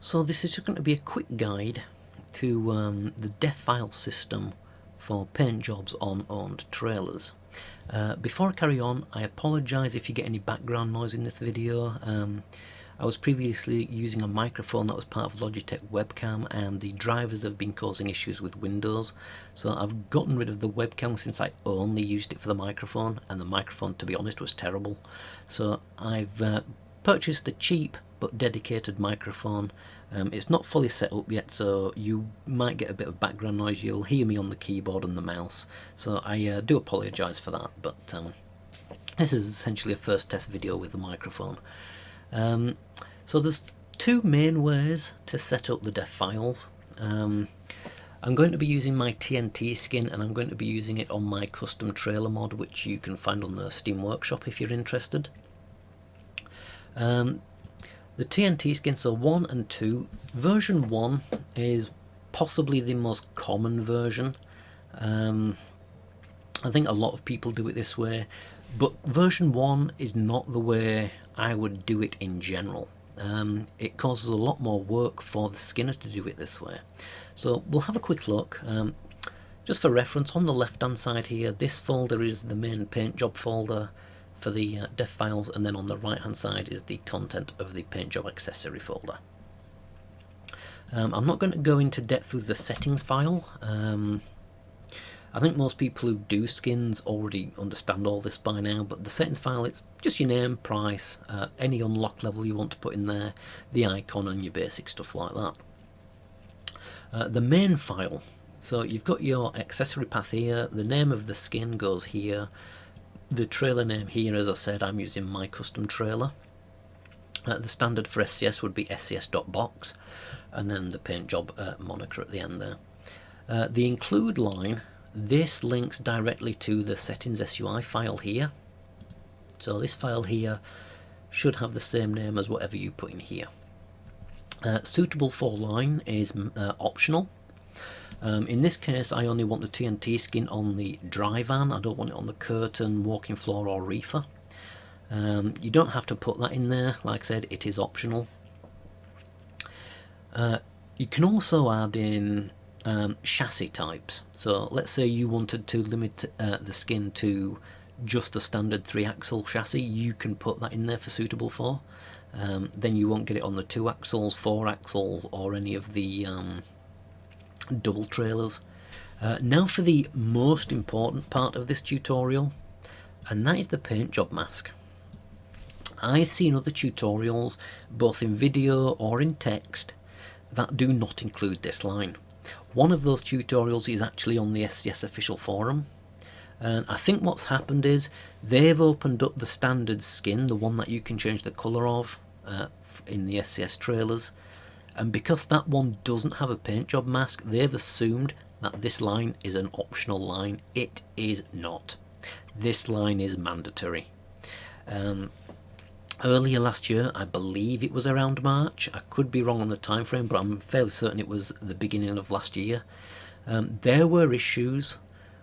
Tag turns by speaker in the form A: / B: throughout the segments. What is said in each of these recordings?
A: So this is just going to be a quick guide to the def file system for paint jobs on owned trailers. Before I carry on, I apologise if you get any background noise in this video. I was previously using a microphone that was part of Logitech webcam, and the drivers have been causing issues with Windows, so I've gotten rid of the webcam since I only used it for the microphone, and the microphone, to be honest, was terrible. So I've purchased a cheap but dedicated microphone. It's not fully set up yet, so you might get a bit of background noise. You'll hear me on the keyboard and the mouse, so I do apologise for that, but this is essentially a first test video with the microphone. So there's two main ways to set up the def files. I'm going to be using my TNT skin, and I'm going to be using it on my custom trailer mod, which you can find on the Steam Workshop if you're interested. The TNT skin, so 1 and 2. Version 1 is possibly the most common version. I think a lot of people do it this way, but version 1 is not the way I would do it in general. It causes a lot more work for the skinner to do it this way. So we'll have a quick look. Just for reference, on the left hand side here, this folder is the main Paintjob folder for the def files, and then on the right hand side is the content of the Paintjob accessory folder. I'm not going to go into depth with the settings file. I think most people who do skins already understand all this by now, but the settings file, it's just your name, price, any unlock level you want to put in there, the icon, and your basic stuff like that. The main file, so you've got your accessory path here, the name of the skin goes here, the trailer name here, as I said, I'm using my custom trailer. The standard for SCS would be scs.box, and then the Paintjob moniker at the end there. The include line, this links directly to the settings SUI file here. So this file here should have the same name as whatever you put in here. Suitable for line is optional. In this case, I only want the TNT skin on the dry van. I don't want it on the curtain, walking floor, or reefer. You don't have to put that in there. Like I said, it is optional. You can also add in chassis types. So let's say you wanted to limit the skin to just the standard 3-axle chassis. You can put that in there for suitable for. Then you won't get it on the 2 axles, 4 axles, or any of the double trailers. Now for the most important part of this tutorial, and that is the paint job mask. I've seen other tutorials, both in video or in text, that do not include this line. One of those tutorials is actually on the SCS official forum, and I think what's happened is they've opened up the standard skin, the one that you can change the colour of in the SCS trailers, and because that one doesn't have a paint job mask, they've assumed that this line is an optional line. It is not. This line is mandatory. Earlier last year, I believe it was around March, I could be wrong on the time frame, but I'm fairly certain it was the beginning of last year, there were issues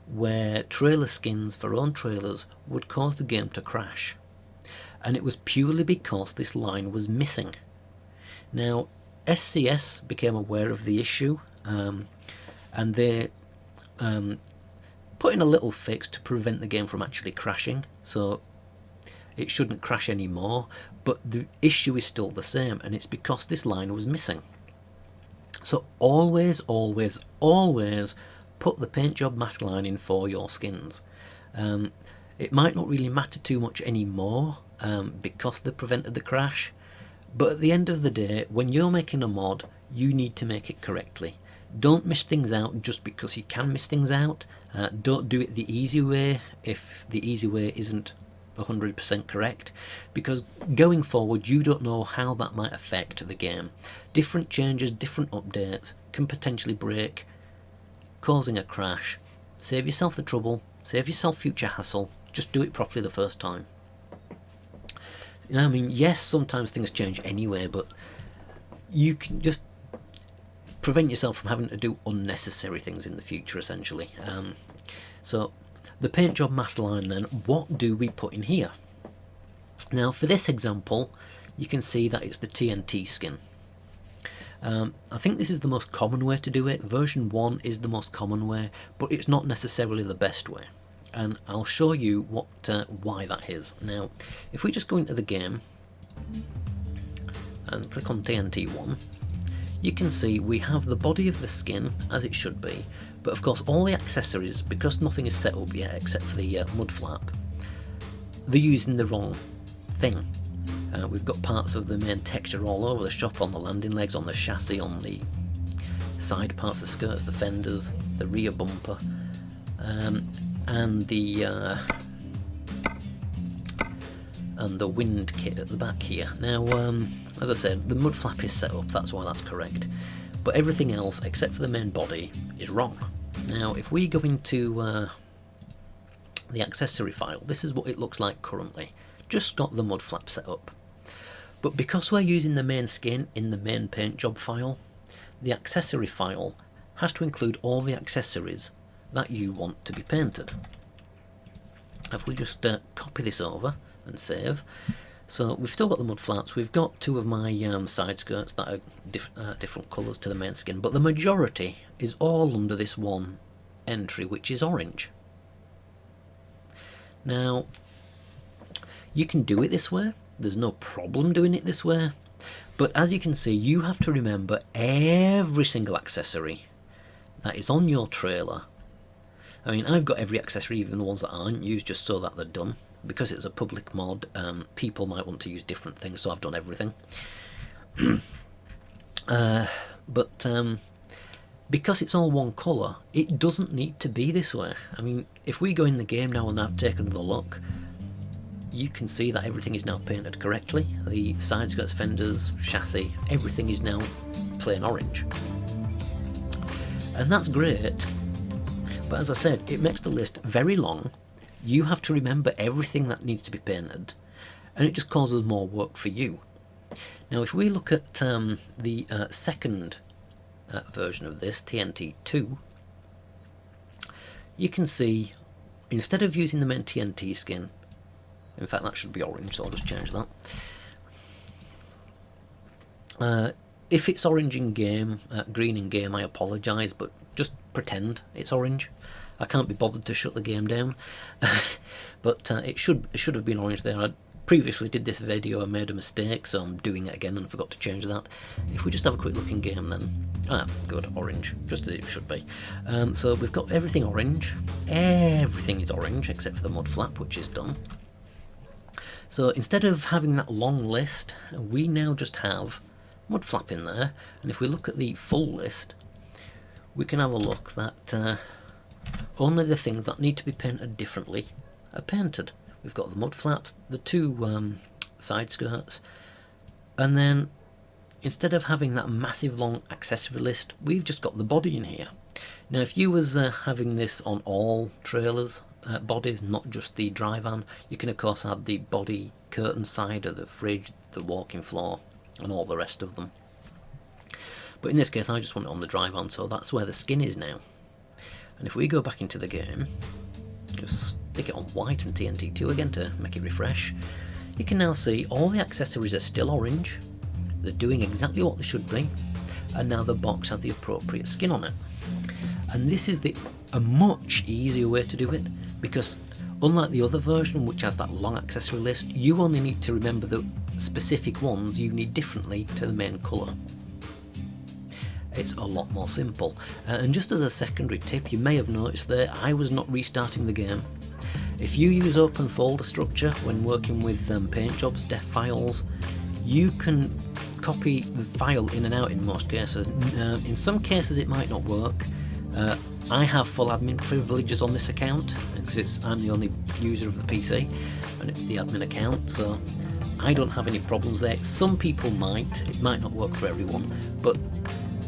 A: where trailer skins for own trailers would cause the game to crash, and it was purely because this line was missing. Now SCS became aware of the issue, and they put in a little fix to prevent the game from actually crashing, so it shouldn't crash anymore, but the issue is still the same, and it's because this line was missing. So always, always, always put the paint job mask line in for your skins. It might not really matter too much anymore because they prevented the crash, but at the end of the day, when you're making a mod, you need to make it correctly. Don't miss things out just because you can miss things out. Don't do it the easy way if the easy way isn't 100% correct, because going forward you don't know how that might affect the game. Different changes, different updates can potentially break, causing a crash. Save yourself the trouble, save yourself future hassle, just do it properly the first time. You know, I mean, yes, sometimes things change anyway, but you can just prevent yourself from having to do unnecessary things in the future, essentially. So the paint job mask line then, what do we put in here? Now for this example, you can see that it's the TNT skin. I think this is the most common way to do it. Version 1 is the most common way, but it's not necessarily the best way. And I'll show you why that is. Now, if we just go into the game and click on TNT1, you can see we have the body of the skin as it should be, but of course all the accessories, because nothing is set up yet except for the mud flap, they're using the wrong thing. We've got parts of the main texture all over the shop, on the landing legs, on the chassis, on the side parts, the skirts, the fenders, the rear bumper, and the wind kit at the back here. Now, as I said, the mud flap is set up, that's why that's correct, but everything else except for the main body is wrong. Now, if we go into the accessory file, this is what it looks like currently. Just got the mud flap set up. But because we're using the main skin in the main paint job file, the accessory file has to include all the accessories that you want to be painted. If we just copy this over and save, so we've still got the mud flaps, we've got two of my side skirts that are different colours to the main skin, but the majority is all under this one entry, which is orange. Now, you can do it this way, there's no problem doing it this way, but as you can see, you have to remember every single accessory that is on your trailer. I mean, I've got every accessory, even the ones that aren't used, just so that they're done. Because it's a public mod, people might want to use different things, so I've done everything. But because it's all one colour, it doesn't need to be this way. I mean, if we go in the game now and I've taken another look, you can see that everything is now painted correctly. The side skirts, fenders, chassis, everything is now plain orange. And that's great, but as I said, it makes the list very long. You have to remember everything that needs to be painted, and it just causes more work for you. Now, if we look at the second version of this, TNT2, you can see, instead of using the main TNT skin, in fact that should be orange, so I'll just change that. If it's orange in game, green in game, I apologise, but just pretend it's orange. I can't be bothered to shut the game down, but it should have been orange there. I previously did this video and made a mistake, so I'm doing it again and forgot to change that. If we just have a quick look in game then, good, orange, just as it should be. So we've got everything orange, everything is orange except for the mud flap, which is done. So instead of having that long list, we now just have mud flap in there, and if we look at the full list, we can have a look that only the things that need to be painted differently are painted. We've got the mud flaps, the two side skirts, and then instead of having that massive long accessory list, we've just got the body in here. Now, if you was having this on all trailers, bodies, not just the dry van, you can of course add the body, curtain side of the fridge, the walking floor, and all the rest of them. But in this case, I just want it on the dry van, so that's where the skin is now. And if we go back into the game, just stick it on white and TNT2 again to make it refresh, you can now see all the accessories are still orange, they're doing exactly what they should be, and now the box has the appropriate skin on it. And this is a much easier way to do it, because unlike the other version which has that long accessory list, you only need to remember the specific ones you need differently to the main colour. It's a lot more simple. And just as a secondary tip, you may have noticed there I was not restarting the game. If you use open folder structure when working with Paintjob's def files, you can copy the file in and out in most cases. In some cases it might not work. I have full admin privileges on this account because I'm the only user of the PC and it's the admin account, so I don't have any problems there. Some people might, it might not work for everyone, but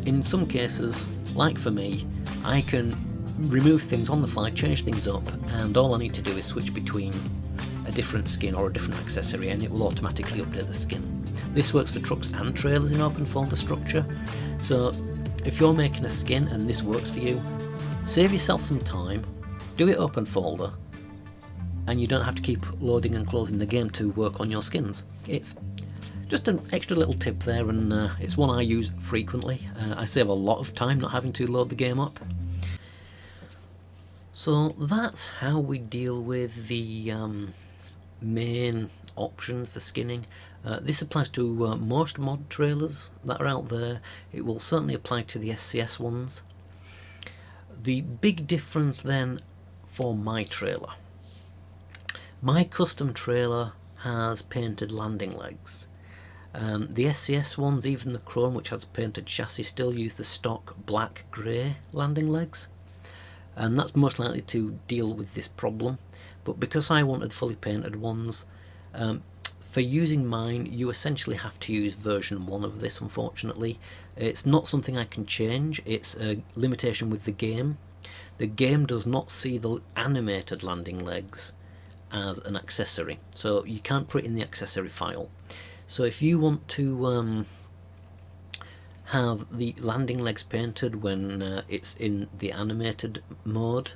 A: in some cases, like for me, I can remove things on the fly, change things up, and all I need to do is switch between a different skin or a different accessory and it will automatically update the skin. This works for trucks and trailers in open folder structure, so if you're making a skin and this works for you, save yourself some time, do it open folder, and you don't have to keep loading and closing the game to work on your skins. It's just an extra little tip there, and it's one I use frequently. I save a lot of time not having to load the game up. So that's how we deal with the main options for skinning. This applies to most mod trailers that are out there. It will certainly apply to the SCS ones. The big difference then for my trailer. My custom trailer has painted landing legs. The SCS ones, even the Chrome, which has a painted chassis, still use the stock black-grey landing legs. And that's most likely to deal with this problem. But because I wanted fully painted ones, for using mine, you essentially have to use version 1 of this, unfortunately. It's not something I can change, it's a limitation with the game. The game does not see the animated landing legs as an accessory, so you can't put it in the accessory file. So if you want to have the landing legs painted when it's in the animated mode,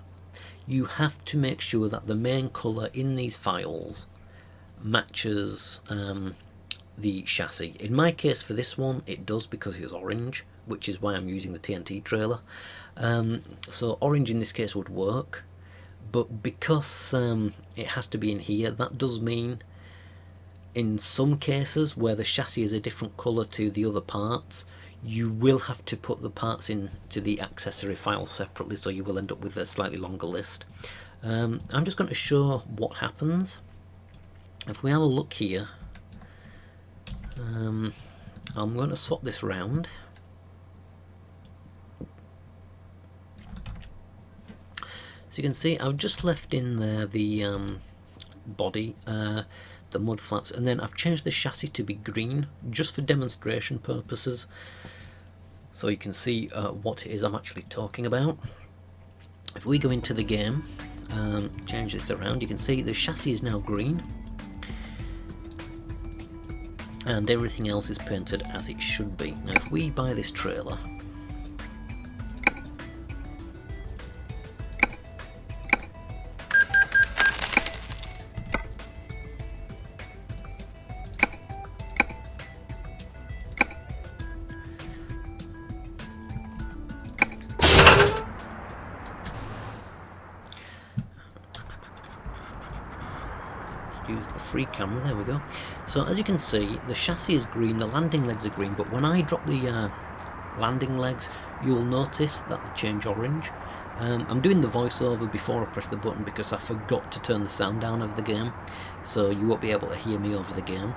A: you have to make sure that the main colour in these files matches the chassis. In my case for this one it does, because it was orange, which is why I'm using the TNT trailer. So orange in this case would work, but because it has to be in here, that does mean in some cases where the chassis is a different colour to the other parts, you will have to put the parts into the accessory file separately, so you will end up with a slightly longer list. I'm just going to show what happens. If we have a look here, I'm going to swap this round. So you can see I've just left in there the body, the mud flaps, and then I've changed the chassis to be green just for demonstration purposes, so you can see what it is I'm actually talking about. If we go into the game and change this around, you can see the chassis is now green and everything else is painted as it should be. Now if we buy this trailer, use the free camera, there we go. So as you can see, the chassis is green, the landing legs are green, but when I drop the landing legs, you'll notice that they change orange. I'm doing the voiceover before I press the button because I forgot to turn the sound down of the game, so you won't be able to hear me over the game.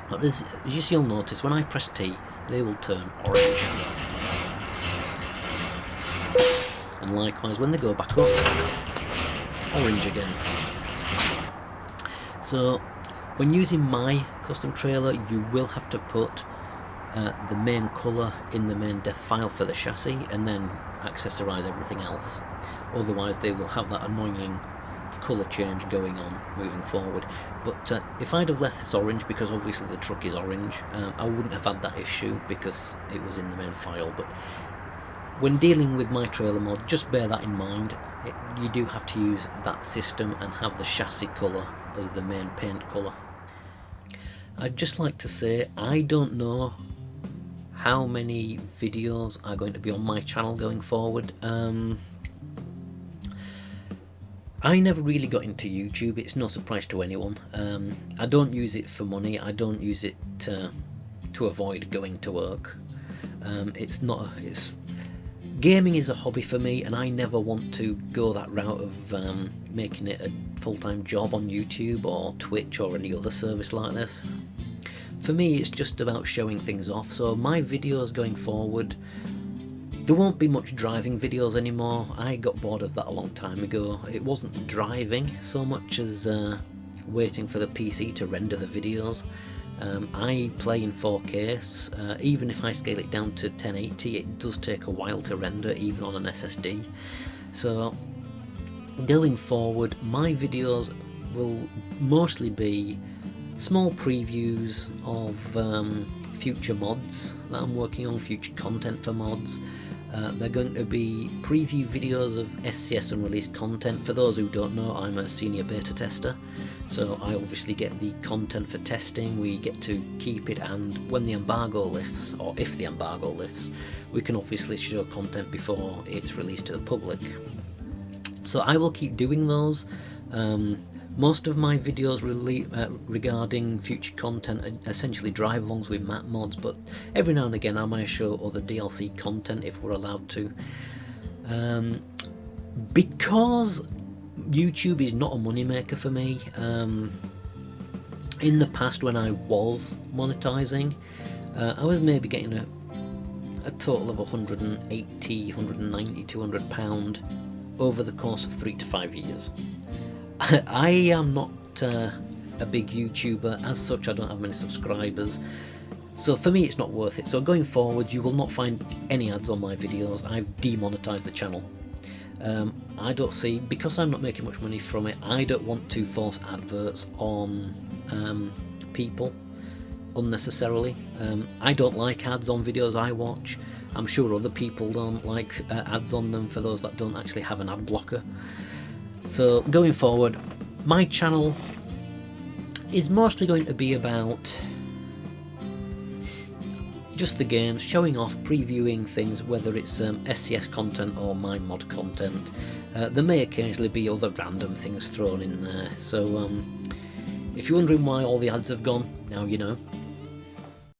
A: But as you'll notice, when I press T, they will turn orange. And likewise, when they go back up, orange again. So when using my custom trailer, you will have to put the main colour in the main def file for the chassis and then accessorise everything else. Otherwise they will have that annoying colour change going on moving forward. But if I'd have left this orange, because obviously the truck is orange, I wouldn't have had that issue because it was in the main file. But when dealing with my trailer mod, just bear that in mind. You do have to use that system and have the chassis colour as the main paint colour. I'd just like to say, I don't know how many videos are going to be on my channel going forward. I never really got into YouTube, it's no surprise to anyone. I don't use it for money, I don't use it to avoid going to work. Gaming is a hobby for me, and I never want to go that route of making it a full-time job on YouTube or Twitch or any other service like this. For me, it's just about showing things off, so my videos going forward, there won't be much driving videos anymore. I got bored of that a long time ago. It wasn't driving so much as waiting for the PC to render the videos. I play in 4K, even if I scale it down to 1080, it does take a while to render even on an SSD. So going forward, my videos will mostly be small previews of future mods that I'm working on, future content for mods. They're going to be preview videos of SCS unreleased content. For those who don't know, I'm a senior beta tester, So I obviously get the content for testing, we get to keep it, and when the embargo lifts, or if the embargo lifts, we can obviously show content before it's released to the public. So I will keep doing those. Most of my videos regarding future content are essentially drive-alongs with map mods, but every now and again I might show other DLC content if we're allowed to. Because YouTube is not a moneymaker for me, in the past when I was monetizing, I was maybe getting a total of 180, 190, 200 pound over the course of 3 to 5 years. I am not a big YouTuber as such. I don't have many subscribers, so for me it's not worth it. So going forward you will not find any ads on my videos. I've demonetized the channel. I don't see, because I'm not making much money from it, I don't want to force adverts on people unnecessarily. I don't like ads on videos I watch. I'm sure other people don't like ads on them, for those that don't actually have an ad blocker. So going forward, my channel is mostly going to be about just the games, showing off, previewing things, whether it's SCS content or my mod content. There may occasionally be other random things thrown in there, so if you're wondering why all the ads have gone, now you know.